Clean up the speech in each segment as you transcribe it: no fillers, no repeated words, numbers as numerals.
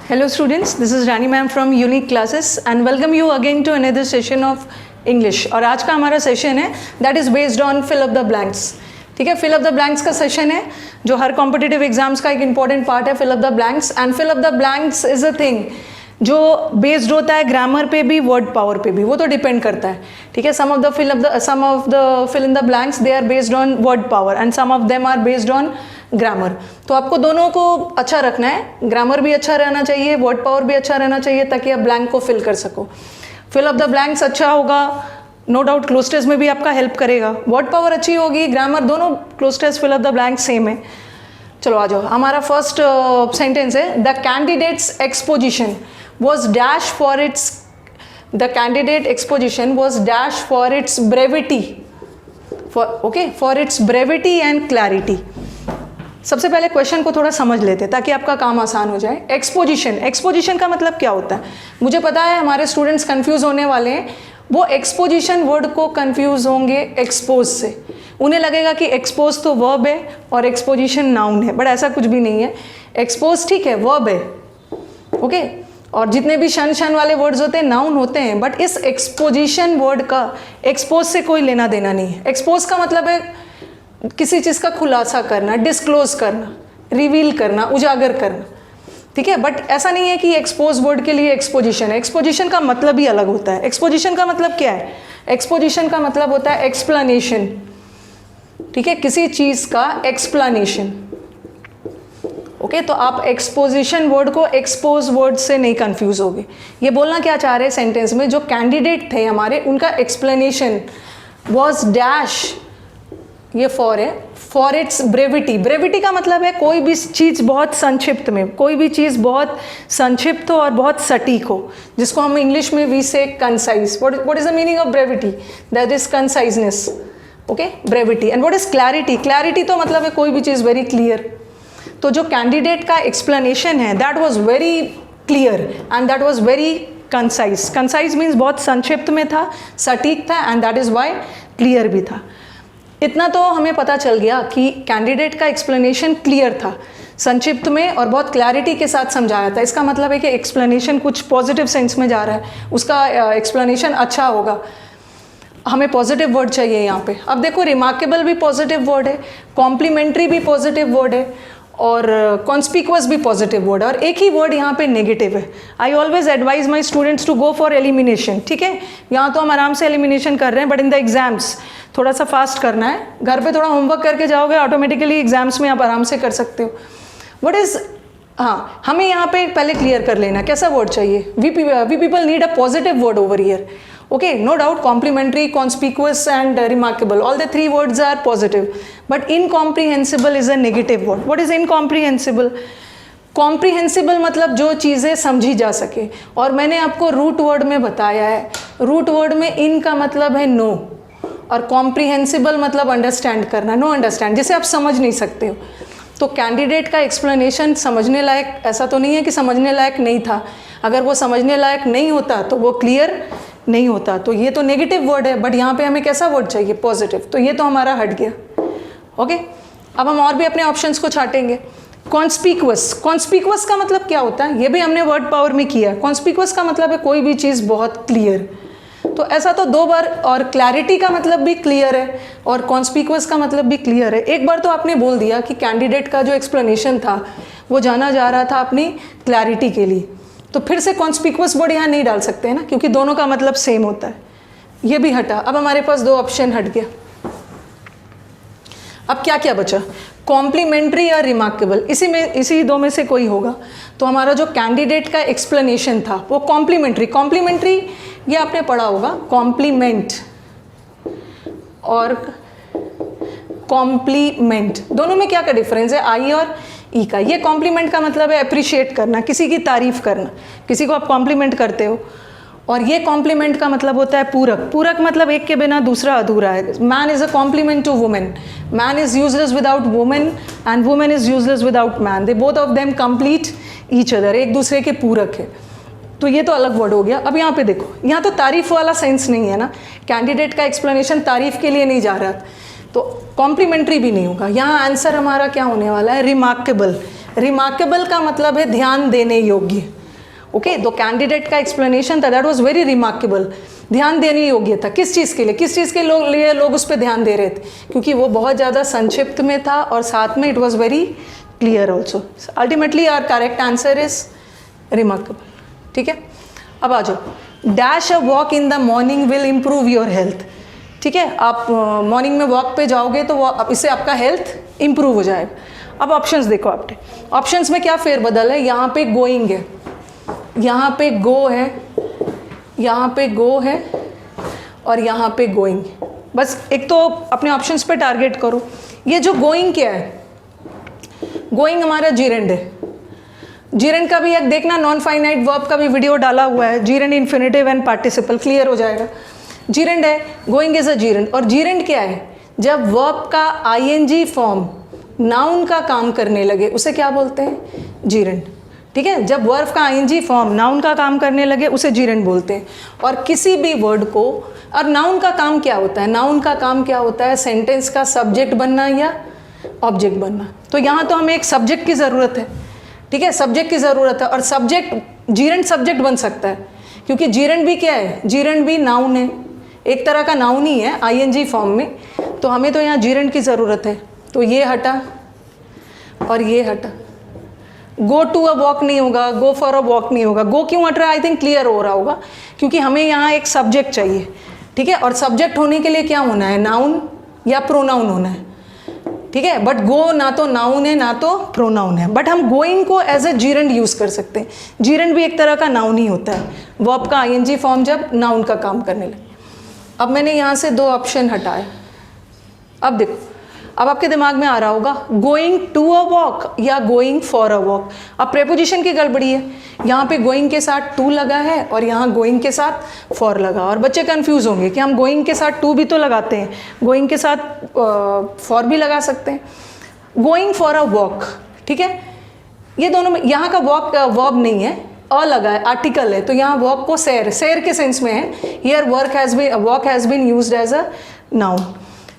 Hello students, this is Rani ma'am from Unique Classes and welcome you again to another session of English। और आज का हमारा session है that is based on fill up the blanks। ठीक है, fill up the blanks का session है जो हर कॉम्पिटिटिव एग्जाम्स का एक इंपॉर्टेंट पार्ट है। fill up the blanks and fill up the blanks is a thing जो बेस्ड होता है ग्रामर पे भी, वर्ड पावर पे भी, वो तो डिपेंड करता है। ठीक है, some of the fill in the blanks they are based on word power and some of them are based on grammar. तो आपको दोनों को अच्छा रखना है, ग्रामर भी अच्छा रहना चाहिए, वर्ड पावर भी अच्छा रहना चाहिए ताकि आप ब्लैंक को फिल कर सको। फिल ऑफ द ब्लैंक्स अच्छा होगा, नो डाउट क्लोज टेस्ट में भी आपका हेल्प करेगा। वर्ड पावर अच्छी होगी, ग्रामर, दोनों cloze test fill of the blank same है। चलो आ जाओ, हमारा फर्स्ट सेंटेंस है the candidate's exposition was dash for its brevity for its brevity and clarity. सबसे पहले क्वेश्चन को थोड़ा समझ लेते ताकि आपका काम आसान हो जाए। एक्सपोजिशन का मतलब क्या होता है? मुझे पता है हमारे स्टूडेंट्स कंफ्यूज होने वाले हैं, वो एक्सपोजिशन वर्ड को कंफ्यूज होंगे एक्सपोज से। उन्हें लगेगा कि एक्सपोज तो वर्ब है और एक्सपोजिशन नाउन है, बट ऐसा कुछ भी नहीं है। एक्सपोज ठीक है, वर्ब है, ओके, और जितने भी शन वाले वर्ड्स होते हैं नाउन होते हैं, बट इस एक्सपोजिशन वर्ड का एक्सपोज से कोई लेना देना नहीं है। एक्सपोज का मतलब है किसी चीज़ का खुलासा करना, डिस्क्लोज करना, रिवील करना, उजागर करना। ठीक है, बट ऐसा नहीं है कि एक्सपोज वर्ड के लिए एक्सपोजिशन है। एक्सपोजिशन का मतलब ही अलग होता है। एक्सपोजिशन का मतलब क्या है? एक्सपोजिशन का मतलब होता है एक्सप्लेनेशन। ठीक है, किसी चीज़ का एक्सप्लेनेशन। ओके, तो आप एक्सपोजिशन वर्ड को एक्सपोज वर्ड से नहीं कंफ्यूज होगे। ये बोलना क्या चाह रहे हैं सेंटेंस में, जो कैंडिडेट थे हमारे उनका एक्सप्लेनेशन वॉज डैश, ये फॉर है, फॉर इट्स ब्रेविटी। ब्रेविटी का मतलब है कोई भी चीज़ बहुत संक्षिप्त में, कोई भी चीज़ बहुत संक्षिप्त हो और बहुत सटीक हो, जिसको हम इंग्लिश में वी से concise. What is the meaning of brevity? That is conciseness. Okay, brevity. And what is clarity? Clarity तो मतलब है कोई भी चीज़ वेरी क्लियर। तो जो कैंडिडेट का एक्सप्लेनेशन है that was very clear and that was very concise. Concise means बहुत संक्षिप्त में था, सटीक था, and that is why clear भी था। इतना तो हमें पता चल गया कि कैंडिडेट का एक्सप्लेनेशन क्लियर था, संक्षिप्त में और बहुत क्लैरिटी के साथ समझाया था। इसका मतलब है कि एक्सप्लेनेशन कुछ पॉजिटिव सेंस में जा रहा है, उसका एक्सप्लेनेशन अच्छा होगा। हमें पॉजिटिव वर्ड चाहिए यहाँ पे। अब देखो, रिमार्केबल भी पॉजिटिव वर्ड है, कॉम्प्लीमेंट्री भी पॉजिटिव वर्ड है, और कॉन्स्पिक्वस भी पॉजिटिव वर्ड है, और एक ही वर्ड यहाँ पे नेगेटिव है। I always advise my students to go for elimination. ठीक है, यहाँ तो हम आराम से एलिमिनेशन कर रहे हैं, बट इन द एग्जाम्स थोड़ा सा फास्ट करना है। घर पे थोड़ा होमवर्क करके जाओगे, ऑटोमेटिकली एग्जाम्स में आप आराम से कर सकते हो। व्हाट इज, हाँ, हमें यहाँ पे पहले क्लियर कर लेना कैसा वर्ड चाहिए। We people need a positive word over here. Okay, no doubt complimentary, conspicuous and remarkable, all the three words are positive, but incomprehensible is a negative word. What is incomprehensible? Comprehensible मतलब जो चीज़ें समझी जा सके, और मैंने आपको root word में बताया है, रूट वर्ड में in का मतलब है no, और comprehensible मतलब अंडरस्टैंड करना, नो अंडरस्टैंड, जिसे आप समझ नहीं सकते हो। तो कैंडिडेट का एक्सप्लेनेशन समझने लायक, ऐसा तो नहीं है कि समझने लायक नहीं था। अगर वो समझने लायक नहीं होता तो वो क्लियर नहीं होता। तो ये तो नेगेटिव वर्ड है, बट यहाँ पे हमें कैसा वर्ड चाहिए? पॉजिटिव। तो ये तो हमारा हट गया। ओके, अब हम और भी अपने ऑप्शंस को छाटेंगे। कॉन्स्पिक्वस। कॉन्स्पिक्वस का मतलब क्या होता है? ये भी हमने वर्ड पावर में किया है। कॉन्स्पिक्वस का मतलब है कोई भी चीज़ बहुत क्लियर। तो ऐसा तो दो बार, और क्लैरिटी का मतलब भी क्लियर है और कॉन्स्पिक्वस का मतलब भी क्लियर है। एक बार तो आपने बोल दिया कि कैंडिडेट का जो एक्सप्लेनेशन था वो जाना जा रहा था अपनी क्लैरिटी के लिए, तो फिर से कॉन्स्पिक्वस वर्ड यहाँ नहीं डाल सकते हैं ना, क्योंकि दोनों का मतलब सेम होता है। ये भी हटा। अब हमारे पास दो ऑप्शन हट गया। अब क्या क्या बचा? कॉम्प्लीमेंट्री या रिमार्केबल, इसी दो में से कोई होगा। तो हमारा जो कैंडिडेट का एक्सप्लेनेशन था वो कॉम्प्लीमेंट्री। कॉम्प्लीमेंट्री ये आपने पढ़ा होगा, कॉम्प्लीमेंट और कॉम्प्लीमेंट, दोनों में क्या का डिफरेंस है? आई और ई का। ये कॉम्प्लीमेंट का मतलब है अप्रिशिएट करना, किसी की तारीफ करना, किसी को आप कॉम्प्लीमेंट करते हो। और ये कॉम्प्लीमेंट का मतलब होता है पूरक। पूरक मतलब एक के बिना दूसरा अधूरा है। Man is a complement to women, man is useless without women and women is useless without man, they both of them complete each other, एक दूसरे के पूरक है। तो ये तो अलग वर्ड हो गया। अब यहाँ पे देखो, यहाँ तो तारीफ वाला सेंस नहीं है ना, कैंडिडेट का एक्सप्लेनेशन तारीफ के लिए नहीं जा रहा, तो कॉम्प्लीमेंट्री भी नहीं होगा। यहाँ आंसर हमारा क्या होने वाला है? रिमार्केबल। रिमार्केबल का मतलब है ध्यान देने योग्य। ओके, तो कैंडिडेट का एक्सप्लेनेशन था दैट वाज वेरी रिमार्केबल, ध्यान देने योग्य था। किस चीज़ के लिए, किस चीज़ के लिए लोग उस पर ध्यान दे रहे थे? क्योंकि वो बहुत ज़्यादा संक्षिप्त में था और साथ में it was very clear also. Ultimately our correct answer is remarkable. ठीक है, अब आ जाओ। Dash a walk in the morning will improve your health. ठीक है, आप मॉर्निंग में वॉक पे जाओगे तो इससे आपका हेल्थ इम्प्रूव हो जाएगा। अब ऑप्शंस देखो आपने, ऑप्शंस में क्या फेरबदल है? यहाँ पे गोइंग है, यहाँ पे गो है, यहाँ पे गो है और यहाँ पे गोइंग। बस एक तो अपने ऑप्शंस पे टारगेट करो। ये जो गोइंग क्या है? गोइंग हमारा जीरेंड है। जीरेंड का भी एक देखना, नॉन फाइनाइट वर्ब का भी वीडियो डाला हुआ है, जीरेंड इन्फिनेटिव एंड पार्टिसिपल, क्लियर हो जाएगा। जीरेंड है, गोइंग इज अ जीरेंड। और जीरेंड क्या है? जब वर्ब का आईएनजी फॉर्म नाउन का काम करने लगे उसे क्या बोलते हैं? जीरेंड। ठीक है, जब वर्ब का आईएनजी फॉर्म नाउन का काम करने लगे उसे जीरेंड बोलते हैं। और किसी भी वर्ड को, और नाउन का काम क्या होता है? नाउन का काम क्या होता है? सेंटेंस का सब्जेक्ट बनना या ऑब्जेक्ट बनना। तो यहाँ तो हमें एक सब्जेक्ट की ज़रूरत है। ठीक है, सब्जेक्ट की ज़रूरत है और सब्जेक्ट, जीरेंड सब्जेक्ट बन सकता है क्योंकि जीरेंड भी क्या है? जीरेंड भी नाउन है, एक तरह का नाउन ही है आईएनजी फॉर्म में। तो हमें तो यहाँ जीरेंड की ज़रूरत है। तो ये हटा और ये हटा। गो टू अ वॉक नहीं होगा, गो फॉर अ वॉक नहीं होगा। गो क्यों हट रहा है? आई थिंक क्लियर हो रहा होगा, क्योंकि हमें यहाँ एक सब्जेक्ट चाहिए। ठीक है, और सब्जेक्ट होने के लिए क्या होना है? नाउन या प्रोनाउन होना है। ठीक है, बट गो ना तो नाउन है ना तो प्रोनाउन है, बट हम गोइंग को एज ए जीरेंड यूज़ कर सकते हैं। जीरेंड भी एक तरह का नाउन ही होता है, वर्ब का आईएनजी फॉर्म जब नाउन का काम करने लगे। अब मैंने यहाँ से 2 ऑप्शन हटाए। अब देखो, अब आपके दिमाग में आ रहा होगा गोइंग टू अ वॉक या गोइंग फॉर अ वॉक। अब प्रेपोजिशन की गड़बड़ी है, यहाँ पे गोइंग के साथ टू लगा है और यहाँ गोइंग के साथ फॉर लगा, और बच्चे कंफ्यूज होंगे कि हम गोइंग के साथ टू भी तो लगाते हैं, गोइंग के साथ फॉर भी लगा सकते हैं। गोइंग फॉर अ वॉक, ठीक है, ये दोनों में यहाँ का वॉक वर्ब नहीं है, अ लगा है, आर्टिकल है, तो यहाँ वॉक को सैर, सैर के सेंस में है। Here walk has been used as a noun.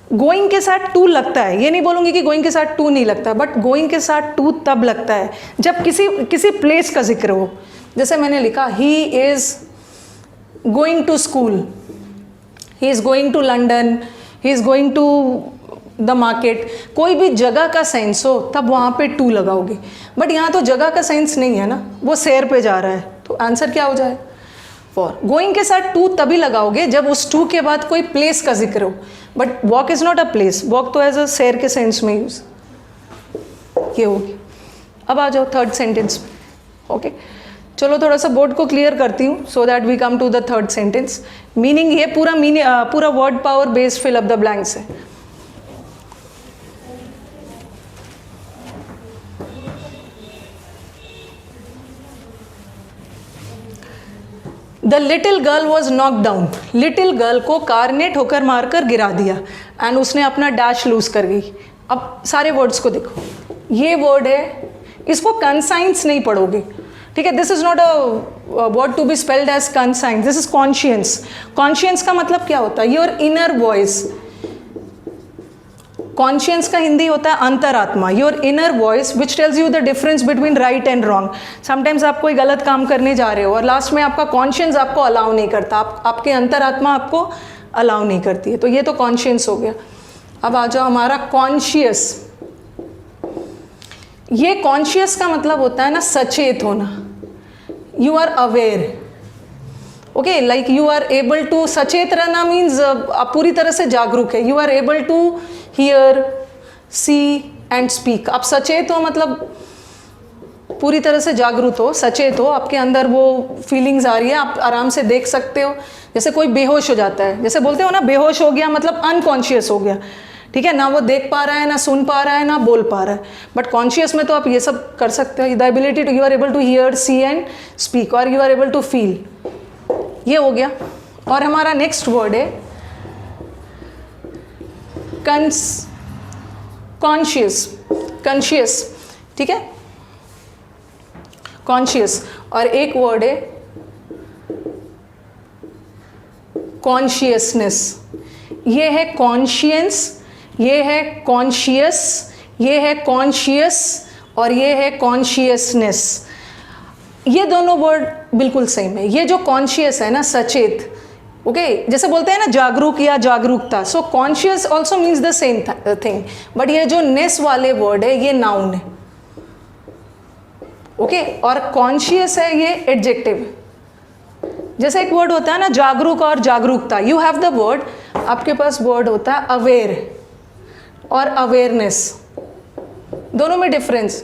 Going के साथ टू लगता है, ये नहीं बोलूँगी कि गोइंग के साथ टू नहीं लगता, बट गोइंग के साथ टू तब लगता है जब किसी प्लेस का जिक्र हो। जैसे मैंने लिखा he is going to school, he is going to London, he is going to the market. कोई भी जगह का सेंस हो तब वहाँ पे टू लगाओगे, बट यहाँ तो जगह का सेंस नहीं है ना, वो सैर पे जा रहा है, तो आंसर क्या हो जाए? फॉर। गोइंग के साथ टू तभी लगाओगे जब उस टू के बाद कोई प्लेस का जिक्र हो, but walk is not a place, walk तो एज अ सैर के सेंस में यूज ये होगी। अब आ जाओ थर्ड सेंटेंस में। ओके, चलो थोड़ा सा बोर्ड को क्लियर करती हूँ so that we come to the third sentence. Meaning ये पूरा word power based fill up the blanks है। The little girl was knock down, little girl को कार ने ठोकर मारकर गिरा दिया एंड उसने अपना डैश लूज कर गई। अब सारे वर्ड्स को देखो, ये वर्ड है, इसको कंसाइंस नहीं पढ़ोगे, ठीक है, this is not a word to be spelled as conscience, this is conscience. Conscience का मतलब क्या होता है? Your inner voice. कॉन्शियंस का हिंदी होता है अंतरात्मा, your inner voice which tells you the difference between right and wrong. Sometimes आप कोई गलत काम करने जा रहे हो और लास्ट में आपका कॉन्शियंस आपको अलाउ नहीं करता, आपके अंतरात्मा आपको अलाउ नहीं करती है, तो ये तो कॉन्शियंस हो गया। अब आ जाओ हमारा कॉन्शियस। ये कॉन्शियस का मतलब होता है ना सचेत होना, you are aware. Okay, like you are able to, सचेत रहना मीन्स आप पूरी तरह से जागरूक है, you are able to hear, see and speak. आप सचेत हो मतलब पूरी तरह से जागरूक हो, सचेत हो, आपके अंदर वो फीलिंग्स आ रही है, आप आराम से देख सकते हो। जैसे कोई बेहोश हो जाता है, जैसे बोलते हो ना बेहोश हो गया मतलब अनकॉन्शियस हो गया, ठीक है, ना वो देख पा रहा है, ना सुन पा रहा है, ना बोल पा रहा है, बट कॉन्शियस में तो आप ये सब कर सकते हो। The ability to, you are able to hear, see and speak, और you are able to feel, ये हो गया। और हमारा नेक्स्ट वर्ड है कॉन्शियस, कॉन्शियस, ठीक है, कॉन्शियस। और एक वर्ड है कॉन्शियसनेस। ये है कॉन्शियंस, ये है कॉन्शियस, ये है कॉन्शियस और ये है कॉन्शियसनेस। ये दोनों वर्ड बिल्कुल सेम है। ये जो कॉन्शियस है ना, सचेत, ओके, जैसे बोलते हैं ना जागरूक या जागरूकता, so conscious also means the same thing, but ये जो नेस वाले वर्ड है ये नाउन है, ओके, और कॉन्शियस है ये एडजेक्टिव। जैसे एक वर्ड होता है ना जागरूक और जागरूकता, यू हैव द वर्ड, आपके पास वर्ड होता है अवेयर और अवेयरनेस, दोनों में डिफरेंस,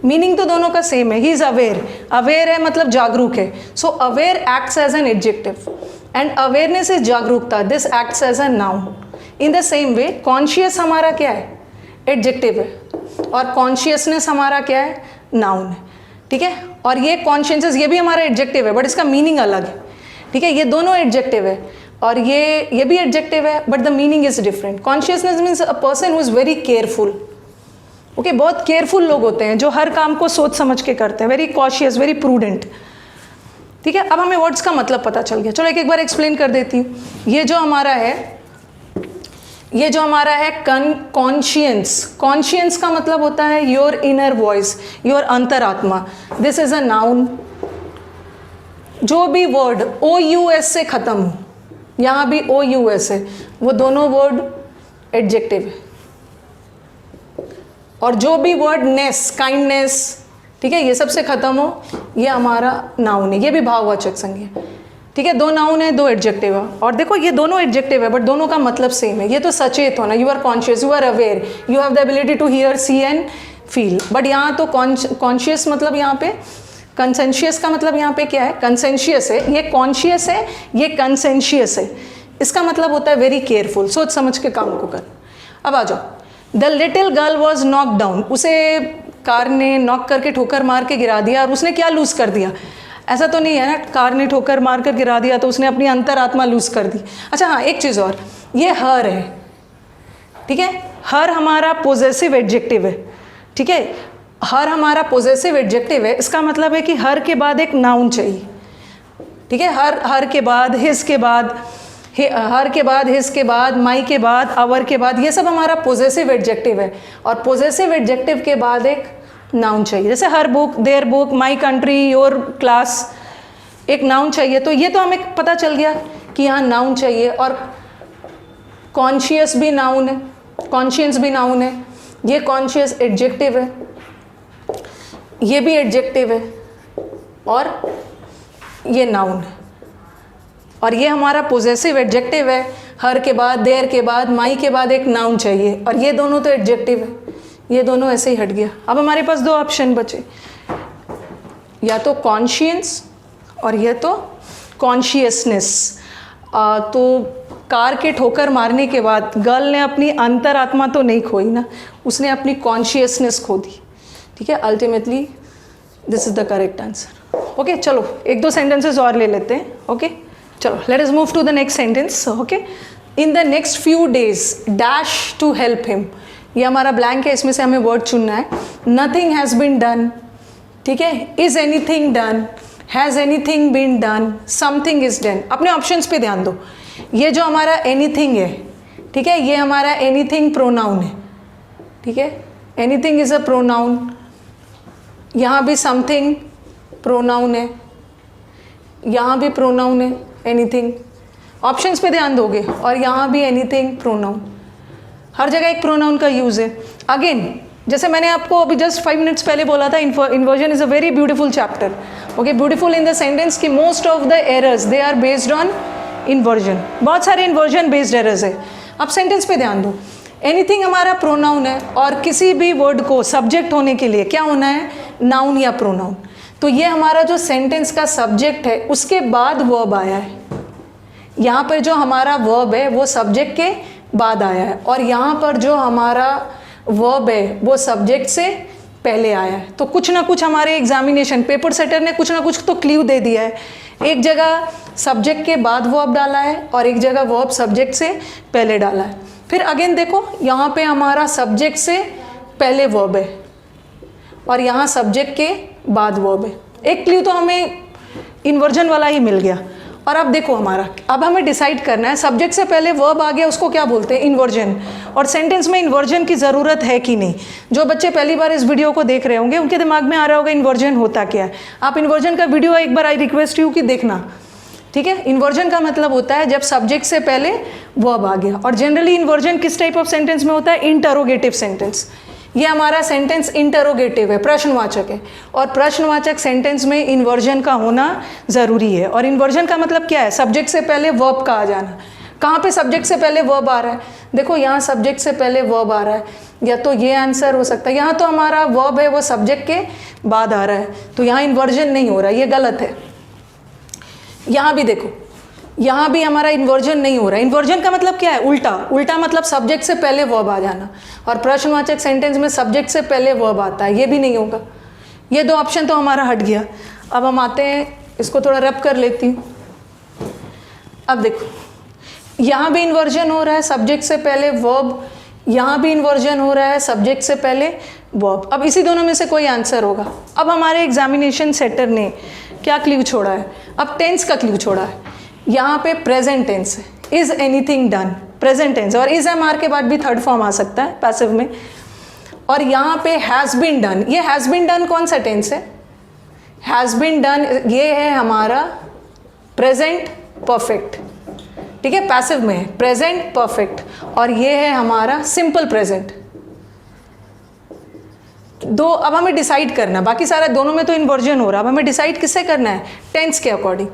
मीनिंग तो दोनों का सेम है। ही इज अवेयर, अवेयर है मतलब जागरूक है, so aware acts as an adjective and awareness is जागरूकता, this acts as a noun. In the same way conscious हमारा क्या है, एडजेक्टिव है, और कॉन्शियसनेस हमारा क्या है, नाउन है, ठीक है। और ये कॉन्शियस ये भी हमारा एडजेक्टिव है बट इसका मीनिंग अलग है, ठीक है। ये दोनों एडजेक्टिव है और ये भी एडजेक्टिव है but the meaning is different. Consciousness means a person who is very careful, okay, बहुत केयरफुल लोग होते हैं जो हर काम को सोच समझ के करते हैं, वेरी कॉशियस, वेरी प्रूडेंट, ठीक है। अब हमें वर्ड्स का मतलब पता चल गया, चलो एक बार एक्सप्लेन कर देती हूँ। ये जो हमारा है कॉन्शियंस, कॉन्शियंस का मतलब होता है योर इनर वॉइस, योर अंतरात्मा, दिस इज अ नाउन। जो भी वर्ड OUS से खत्म हो, यहाँ भी OUS है, वो दोनों वर्ड एडजेक्टिव है। और जो भी वर्ड नेस, काइंडनेस, ठीक है, ये सबसे खत्म हो, ये हमारा नाउन है, ये भी भाववाचक संज्ञा, ठीक है। दो नाउन है, दो एडजेक्टिव है, और देखो ये दोनों एडजेक्टिव है बट दोनों का मतलब सेम है। ये तो सचेत होना, you are conscious, you are aware, you have the ability to hear, see and feel, but यहाँ तो कॉन्शियस मतलब यहाँ पे, कंसेंशियस का मतलब यहाँ पे क्या है, कंसेंशियस है, ये कॉन्शियस है, ये कंसेंशियस है, इसका मतलब होता है वेरी केयरफुल, सोच समझ के काम को कर। अब आ जाओ, the little girl was knock down, उसे कार ने नॉक करके ठोकर मार के गिरा दिया, और उसने क्या लूज कर दिया, ऐसा तो नहीं है ना कार ने ठोकर मार कर गिरा दिया तो उसने अपनी अंतरात्मा लूज कर दी। अच्छा हाँ, एक चीज़ और, ये हर है, ठीक है, हर हमारा पोजेसिव एडजेक्टिव है, ठीक है, हर हमारा पोजेसिव एडजेक्टिव है, इसका मतलब है कि हर के बाद एक नाउन चाहिए, ठीक है। हर के बाद, हिज के बाद, हर के बाद, हिज के बाद, माई के बाद, आवर के बाद, ये सब हमारा पोजेसिव एडजेक्टिव है, और पोजेसिव एडजेक्टिव के बाद एक नाउन चाहिए। जैसे her book, their book, my country, your class, एक नाउन चाहिए। तो ये तो हमें पता चल गया कि यहाँ नाउन चाहिए, और कॉन्शियस भी नाउन है, कॉन्शियंस भी नाउन है, ये कॉन्शियस एडजेक्टिव है, ये भी एडजेक्टिव है, और ये नाउन है, और ये हमारा पोजेसिव एडजेक्टिव है। हर के बाद, देयर के बाद, माई के बाद एक नाउन चाहिए, और ये दोनों तो एडजेक्टिव है, ये दोनों ऐसे ही हट गया। अब हमारे पास दो ऑप्शन बचे, या तो कॉन्शियंस और ये तो कॉन्शियसनेस। तो कार के ठोकर मारने के बाद गर्ल ने अपनी अंतरात्मा तो नहीं खोई ना, उसने अपनी कॉन्शियसनेस खो दी, ठीक है। Ultimately this is the correct answer. Okay, चलो एक दो सेंटेंसेस और ले लेते हैं। ओके, चलो let us move to the next sentence. Okay, in the next few days dash to help him, ये हमारा ब्लैंक है, इसमें से हमें वर्ड चुनना है। नथिंग हैज़ बीन डन, ठीक है, is anything done, has anything been done, something is done. अपने ऑप्शंस पे ध्यान दो, ये जो हमारा एनीथिंग है, ठीक है, ये हमारा एनीथिंग प्रोनाउन है, ठीक है, एनीथिंग इज अ प्रोनाउन, यहाँ भी समथिंग प्रोनाउन है, यहाँ भी प्रोनाउन है एनीथिंग, ऑप्शंस पे ध्यान दोगे, और यहाँ भी एनीथिंग प्रोनाउन, हर जगह एक प्रोनाउन का यूज़ है। अगेन जैसे मैंने आपको अभी जस्ट 5 मिनट्स पहले बोला था, inversion is a very beautiful chapter. Okay, beautiful in the sentence कि most of the errors they are based on inversion, बहुत सारे इन्वर्जन बेस्ड एरर्स है। अब सेंटेंस पे ध्यान दो, एनीथिंग हमारा प्रोनाउन है, और किसी भी वर्ड को सब्जेक्ट होने के लिए क्या होना है, नाउन या प्रोनाउन। तो ये हमारा जो सेंटेंस का सब्जेक्ट है उसके बाद वर्ब आया है, यहाँ पर जो हमारा वर्ब है वो सब्जेक्ट के बाद आया है, और यहाँ पर जो हमारा वर्ब है वो सब्जेक्ट से पहले आया है। तो कुछ ना कुछ हमारे एग्जामिनेशन पेपर सेटर ने कुछ ना कुछ तो क्लू दे दिया है, एक जगह सब्जेक्ट के बाद वर्ब डाला है और एक जगह वर्ब सब्जेक्ट से पहले डाला है। फिर अगेन देखो, यहाँ पे हमारा सब्जेक्ट से पहले वर्ब है और यहाँ सब्जेक्ट के बाद वर्ब है। एक क्लू तो हमें इन्वर्जन वाला ही मिल गया। और अब देखो हमारा, अब हमें डिसाइड करना है सब्जेक्ट से पहले वर्ब आ गया उसको क्या बोलते हैं, इन्वर्जन, और सेंटेंस में इन्वर्जन की ज़रूरत है कि नहीं। जो बच्चे पहली बार इस वीडियो को देख रहे होंगे उनके दिमाग में आ रहा होगा इन्वर्जन होता क्या है। आप इन्वर्जन का वीडियो एक बार आई रिक्वेस्ट यू कि देखना, ठीक है। इन्वर्जन का मतलब होता है जब सब्जेक्ट से पहले वर्ब आ गया, और जनरली इन्वर्जन किस टाइप ऑफ सेंटेंस में होता है, इंटरोगेटिव सेंटेंस। ये हमारा सेंटेंस इंटरोगेटिव है, प्रश्नवाचक है, और प्रश्नवाचक सेंटेंस में इन्वर्जन का होना ज़रूरी है। और इन्वर्जन का मतलब क्या है, सब्जेक्ट से पहले वर्ब का आ जाना। कहाँ पे सब्जेक्ट से पहले वर्ब आ रहा है, देखो यहाँ सब्जेक्ट से पहले वर्ब आ रहा है, या तो ये आंसर हो सकता है। यहाँ तो हमारा वर्ब है वो सब्जेक्ट के बाद आ रहा है, तो यहाँ इन्वर्जन नहीं हो रहा, ये गलत है। यहाँ भी देखो, यहाँ भी हमारा इन्वर्जन नहीं हो रहा है। इन्वर्जन का मतलब क्या है, उल्टा। उल्टा मतलब सब्जेक्ट से पहले वर्ब आ जाना, और प्रश्नवाचक सेंटेंस में सब्जेक्ट से पहले वर्ब आता है, ये भी नहीं होगा। ये दो ऑप्शन तो हमारा हट गया। अब हम आते हैं, इसको थोड़ा रब कर लेती हूँ। अब देखो, यहाँ भी इन्वर्जन हो रहा है, सब्जेक्ट से पहले वर्ब, यहाँ भी इन्वर्जन हो रहा है, सब्जेक्ट से पहले वर्ब। अब इसी दोनों में से कोई आंसर होगा। अब हमारे एग्जामिनेशन सेटर ने क्या क्ल्यू छोड़ा है, अब टेंस का क्ल्यू छोड़ा है। यहाँ पे प्रेजेंट टेंस है, is anything done, present tense, और इज एम आर के बाद भी थर्ड फॉर्म आ सकता है पैसिव में। और यहाँ पे हैज़ बीन डन, ये हैज़ बीन डन कौन सा टेंस है, हैज़ बीन डन ये है हमारा प्रेजेंट परफेक्ट, ठीक है, पैसिव में है प्रेजेंट परफेक्ट, और ये है हमारा सिंपल प्रेजेंट। दो, अब हमें डिसाइड करना, बाकी सारा दोनों में तो इन्वर्जन हो रहा, अब हमें डिसाइड किससे करना है, टेंस के अकॉर्डिंग।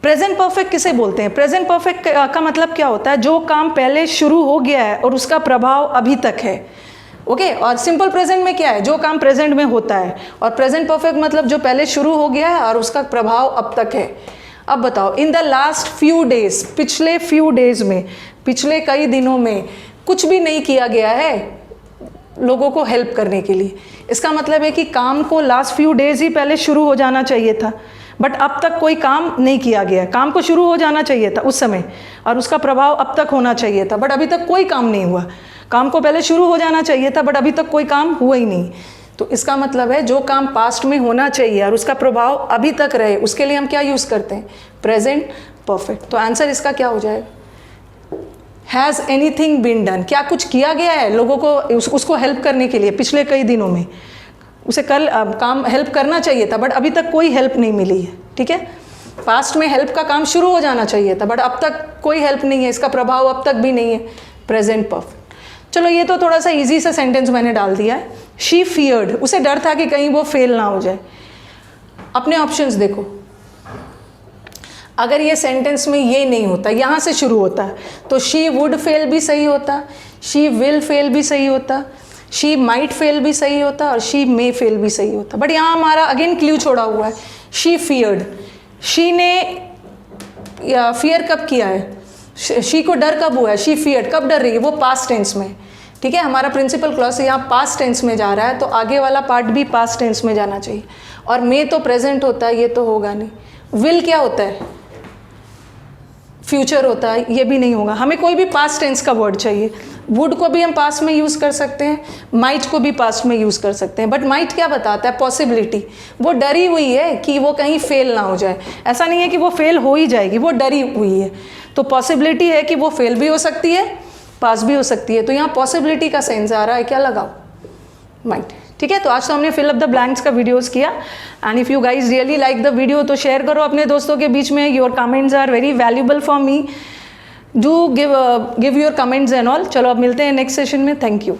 प्रेजेंट परफेक्ट किसे बोलते हैं, प्रेजेंट परफेक्ट का मतलब क्या होता है, जो काम पहले शुरू हो गया है और उसका प्रभाव अभी तक है, ओके। और सिंपल प्रेजेंट में क्या है, जो काम प्रेजेंट में होता है, और प्रेजेंट परफेक्ट मतलब जो पहले शुरू हो गया है और उसका प्रभाव अब तक है। अब बताओ, in the last few days, पिछले फ्यू डेज में, पिछले कई दिनों में कुछ भी नहीं किया गया है लोगों को हेल्प करने के लिए। इसका मतलब है कि काम को लास्ट फ्यू डेज ही पहले शुरू हो जाना चाहिए था, बट अब तक कोई काम नहीं किया गया। काम को शुरू हो जाना चाहिए था उस समय, और उसका प्रभाव अब तक होना चाहिए था, बट अभी तक कोई काम नहीं हुआ। काम को पहले शुरू हो जाना चाहिए था, बट अभी तक कोई काम हुआ ही नहीं। तो इसका मतलब है जो काम पास्ट में होना चाहिए और उसका प्रभाव अभी तक रहे, उसके लिए हम क्या यूज़ करते हैं, प्रेजेंट परफेक्ट। तो आंसर इसका क्या हो जाएगा, हैज़ एनीथिंग बीन डन, क्या कुछ किया गया है लोगों को उसको हेल्प करने के लिए पिछले कई दिनों में, उसे कल काम हेल्प करना चाहिए था, बट अभी तक कोई हेल्प नहीं मिली है, ठीक है। पास्ट में हेल्प का काम शुरू हो जाना चाहिए था, बट अब तक कोई हेल्प नहीं है, इसका प्रभाव अब तक भी नहीं है, प्रेजेंट परफेक्ट। चलो, ये तो थोड़ा सा इजी सा सेंटेंस मैंने डाल दिया है। शी फियर्ड, उसे डर था कि कहीं वो फेल ना हो जाए। अपने ऑप्शंस देखो, अगर ये सेंटेंस में ये नहीं होता, यहाँ से शुरू होता है, तो शी वुड फेल भी सही होता, शी विल फेल भी सही होता, शी माइट फेल भी सही होता, और शी मे फेल भी सही होता। बट यहाँ हमारा अगेन क्ल्यू छोड़ा हुआ है, शी फियर्ड। शी ने फियर कब किया है, शी को डर कब हुआ है, शी फियर्ड, कब डर रही है, वो पास्ट टेंस में, ठीक है। हमारा प्रिंसिपल क्लॉज यहाँ पास्ट टेंस में जा रहा है, तो आगे वाला पार्ट भी पास्ट टेंस में जाना चाहिए। और मे तो प्रेजेंट होता है, ये तो होगा नहीं। विल क्या होता है, फ्यूचर होता है, ये भी नहीं होगा। हमें कोई भी पास्ट टेंस का वर्ड चाहिए। वुड को भी हम पास्ट में यूज़ कर सकते हैं, माइट को भी पास्ट में यूज़ कर सकते हैं, बट माइट क्या बताता है, पॉसिबिलिटी। वो डरी हुई है कि वो कहीं फेल ना हो जाए, ऐसा नहीं है कि वो फेल हो ही जाएगी, वो डरी हुई है, तो पॉसिबिलिटी है कि वो फेल भी हो सकती है, पास भी हो सकती है। तो यहाँ पॉसिबिलिटी का सेंस आ रहा है, क्या लगाओ, माइट, ठीक है। तो आज तो हमने फिल अप द ब्लैंक्स का वीडियोस किया, and if you guys really like the video तो शेयर करो अपने दोस्तों के बीच में। Your comments are very valuable for me, do give your comments and all. चलो अब मिलते हैं नेक्स्ट सेशन में, थैंक यू।